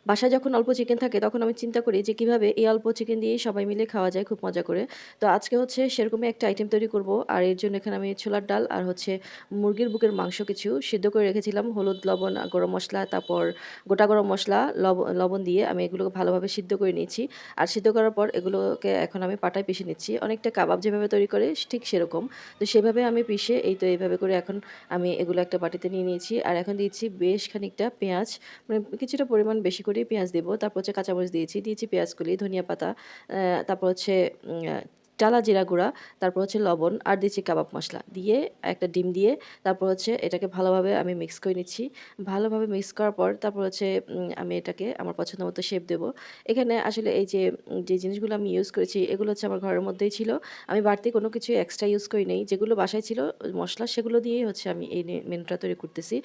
বাসায় যখন অল্প চিকেন থাকে তখন আমি চিন্তা করি যে কিভাবে এই অল্প চিকেন দিয়েই সবাই মিলে খাওয়া যায় খুব মজা করে। তো আজকে হচ্ছে সেরকমই একটা আইটেম তৈরি করব। আর এর জন্য এখানে আমি ছোলার ডাল আর হচ্ছে মুরগির বুকের মাংস কিছু সিদ্ধ করে রেখেছিলাম। হলুদ, লবণ, গরম মসলা, তারপর গোটা গরম মসলা, লবণ দিয়ে আমি এগুলোকে ভালোভাবে সিদ্ধ করে নিয়েছি। আর সিদ্ধ করার পর এগুলোকে এখন আমি পাটায় পিষে নিচ্ছি। অনেকটা কাবাব যেভাবে তৈরি করে ঠিক সেরকম। তো সেভাবে আমি পিষে এই তো এইভাবে করে এখন আমি এগুলো একটা বাটিতে নিয়ে নিয়েছি। আর এখন দিচ্ছি বেশ খানিকটা পেঁয়াজ, মানে কিছুটা পরিমাণ বেশি করেই পেঁয়াজ দেবো। তারপর হচ্ছে কাঁচামরিচ দিয়েছি পেঁয়াজ কলি, ধনিয়া পাতা, তারপর হচ্ছে টালা জিরা গুঁড়া, তারপর হচ্ছে লবণ আর দিচ্ছি কাবাব মসলা। দিয়ে একটা ডিম দিয়ে তারপর হচ্ছে এটাকে ভালোভাবে আমি মিক্স করে নিচ্ছি। ভালোভাবে মিক্স করার পর তারপর হচ্ছে আমি এটাকে আমার পছন্দ মতো শেপ দেবো। এখানে আসলে এই যে যে জিনিসগুলো আমি ইউজ করেছি এগুলো হচ্ছে আমার ঘরের মধ্যেই ছিল। আমি বাড়তি কোনো কিছু এক্সট্রা ইউজ করি নাই। যেগুলো বাসায় ছিল মসলা সেগুলো দিয়েই হচ্ছে আমি এই মেনুটা তৈরি করতেছি।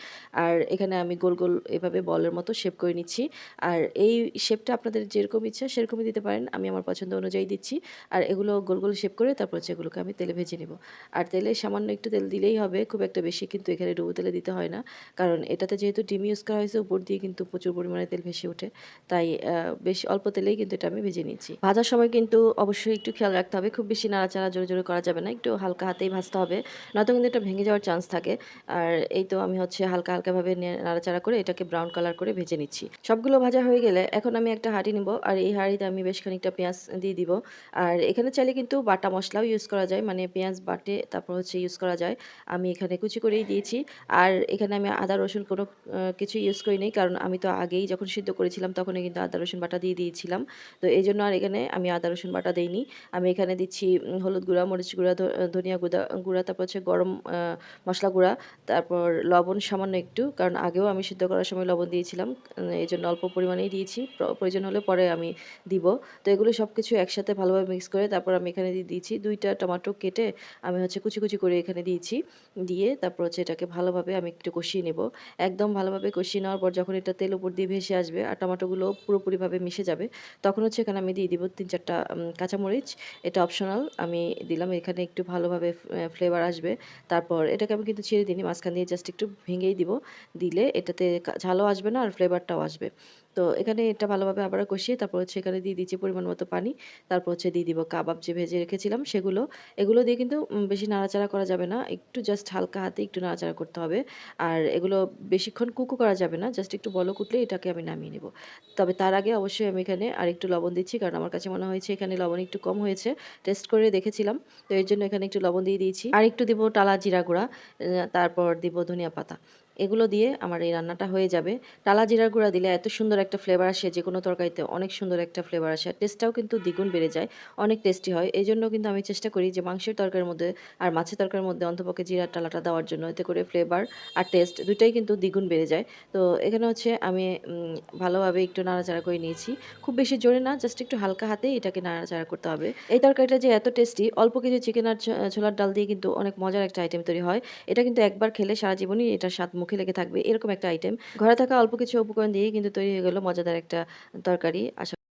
আর এখানে আমি গোল, গোল এভাবে বলের মতো শেপ করে নিচ্ছি। আর এই শেপটা আপনাদের যেরকম ইচ্ছা সেরকমই দিতে পারেন। আমি আমার পছন্দ অনুযায়ী দিচ্ছি। আর এগুলো গোল, গোল শেপ করে তারপর হচ্ছে এগুলোকে আমি তেলে ভেজে নিব। আর তেলে সামান্য একটু তেল দিলেই হবে। খুব একটা বেশি কিন্তু এখানে ডুবো তেলে দিতে হয় না। কারণ এটাতে যেহেতু ডিম ইউজ করা হয়েছে উপর দিয়ে কিন্তু প্রচুর পরিমাণে তেল ভেসে ওঠে। তাই বেশ অল্প তেলেই কিন্তু এটা আমি ভেজে নিয়েছি। ভাজার সময় কিন্তু অবশ্যই একটু খেয়াল রাখতে হবে। খুব বেশি নাড়াচাড়া জোরে, জোরে করা যাবে না। একটু হালকা হাতেই ভাজতে হবে। নয়তো কিন্তু এটা ভেঙে যাওয়ার চান্স থাকে। আর এই তো আমি হচ্ছে হালকা, হালকাভাবে নাড়াচাড়া করে এটাকে ব্রাউন কালার করে ভেজে নিচ্ছি। সবগুলো ভাজা হয়ে গেলে এখন আমি একটা হাঁড়ি নিব। আর এই হাঁড়িতে আমি বেশ খানিকটা পেঁয়াজ দিয়ে দিব। আর এখানে চাইলে কিন্তু বাটা মসলাও ইউজ করা যায়। মানে পেঁয়াজ বাটে তারপর হচ্ছে ইউজ করা যায়। আমি এখানে কুচি করেই দিয়েছি। আর এখানে আমি আদা রসুন কোনো কিছু ইউজ করি নাই। কারণ আমি তো আগেই যখন সিদ্ধ করেছিলাম তখনই কিন্তু আদা রসুন বাটা দিয়ে দিয়েছিলাম। তো এইজন্য আর এখানে আমি আদা রসুন বাটা দেইনি। আমি এখানে দিচ্ছি হলুদ গুঁড়া, মরিচ গুঁড়া, ধনিয়া গুঁড়া, তারপর হচ্ছে গরম মসলা গুঁড়া, তারপর লবণ সামান্য একটু। কারণ আগেও আমি সিদ্ধ করার সময় লবণ দিয়েছিলাম। এজন্য অল্প পরিমাণেই দিয়েছি। প্রয়োজন হলে পরে আমি দিব। তো এগুলো সবকিছু একসাথে ভালোভাবে মিক্স করে তারপর আমি এখানে দিয়ে দিয়েছি ২ টা টমেটো কেটে আমি হচ্ছে কুচি, কুচি করে এখানে দিয়েছি। দিয়ে তারপর হচ্ছে এটাকে ভালোভাবে আমি একটু কষিয়ে নেব। একদম ভালোভাবে কষিয়ে নেওয়ার পর যখন এটা তেল উপর দিয়ে ভেসে আসবে আর টমেটোগুলো পুরোপুরিভাবে মিশে যাবে, তখন হচ্ছে এখানে আমি দিয়ে দিব ৩-৪ টা কাঁচামরিচ। এটা অপশনাল। আমি দিলাম। এখানে একটু ভালোভাবে ফ্লেভার আসবে। তারপর এটাকে আমি কিন্তু ছেড়ে দিইনি। মাঝখান দিয়ে জাস্ট একটু ভেঙেই দিব। দিলে এটাতে ঝালও আসবে না আর ফ্লেভারটাও আসবে। তো এখানে এটা ভালোভাবে আবারও কষিয়ে তারপর হচ্ছে এখানে দিয়ে দিচ্ছি পরিমাণ মতো পানি। তারপর হচ্ছে দিয়ে দিব কাবাব যে ভেজে রেখেছিলাম সেগুলো। এগুলো দিয়ে কিন্তু বেশি নাড়াচাড়া করা যাবে না। একটু জাস্ট হালকা হাতে একটু নাড়াচাড়া করতে হবে। আর এগুলো বেশিক্ষণ কুকও করা যাবে না। জাস্ট একটু বলক উঠলেই এটাকে আমি নামিয়ে নেব। তবে তার আগে অবশ্যই আমি এখানে আরেকটু লবণ দিচ্ছি। কারণ আমার কাছে মনে হয়েছে এখানে লবণ একটু কম হয়েছে। টেস্ট করে দেখেছিলাম। তো এর জন্য এখানে একটু লবণ দিয়ে দিয়েছি। আর একটু দিব টালা জিরা গুঁড়া, তারপর দিব ধনিয়া পাতা। এগুলো দিয়ে আমার এই রান্নাটা হয়ে যাবে। টালা জিরার গুঁড়া দিলে এত সুন্দর একটা ফ্লেভার আসে যেকোনো তরকারিতে অনেক সুন্দর একটা ফ্লেভার আসে। আর টেস্টটাও কিন্তু দ্বিগুণ বেড়ে যায়। অনেক টেস্টি হয়। এজন্য কিন্তু আমি চেষ্টা করি যে মাংসের তরকারির মধ্যে আর মাছের তরকারির মধ্যে অন্তপক্ষে জিরার টালাটা দেওয়ার জন্য। এতে করে ফ্লেভার আর টেস্ট ২ টাই কিন্তু দ্বিগুণ বেড়ে যায়। তো এখানে হচ্ছে আমি ভালোভাবে একটু নাড়াচাড়া করে নিয়েছি। খুব বেশি জোরে না, জাস্ট একটু হালকা হাতেই এটাকে নাড়াচাড়া করতে হবে। এই তরকারিটা যে এত টেস্টি, অল্প কিছু চিকেন আর ছোলার ডাল দিয়ে কিন্তু অনেক মজার একটা আইটেম তৈরি হয়। এটা কিন্তু একবার খেলে সারা জীবনই এটার স্বাদ মুখে লেগে থাকবে। এরকম একটা আইটেম। ঘরে থাকা অল্প কিছু উপকরণ দিয়েই কিন্তু তৈরি হয়ে গেল মজাদার একটা তরকারি।